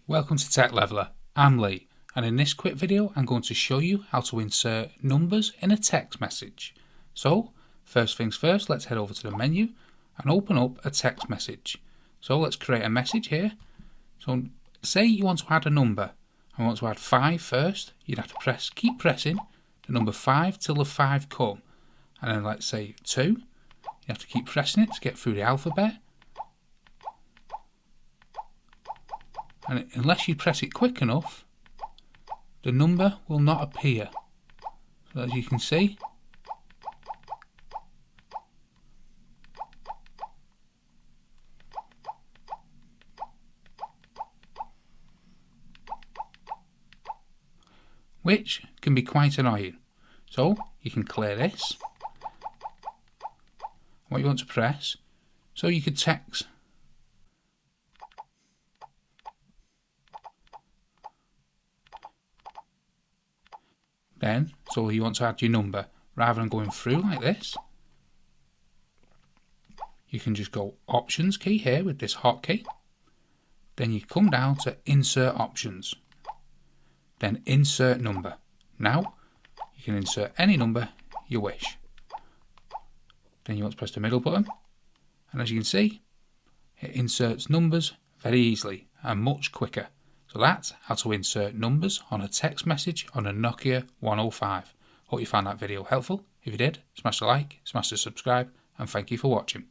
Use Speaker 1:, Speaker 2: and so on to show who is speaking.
Speaker 1: Welcome to Tech Leveler. I'm Lee, and in this quick video I'm going to show you how to insert numbers in a text message. So first things first, let's head over to the menu and open up a text message. So let's create a message here. So say you want to add a number and want to add 5 first, you'd have to keep pressing the number 5 till the 5 come, and then let's say 2, you have to keep pressing it to get through the alphabet. And unless you press it quick enough, the number will not appear. So as you can see, which can be quite annoying. So you can clear this. What you want to press, so you could text then, so you want to add your number, rather than going through like this, you can just go options key here with this hotkey. Then you come down to insert options, then insert number. Now you can insert any number you wish. Then you want to press the middle button, and as you can see, it inserts numbers very easily and much quicker. So that's how to insert numbers on a text message on a Nokia 105. Hope you found that video helpful. If you did, smash the like, smash the subscribe, and thank you for watching.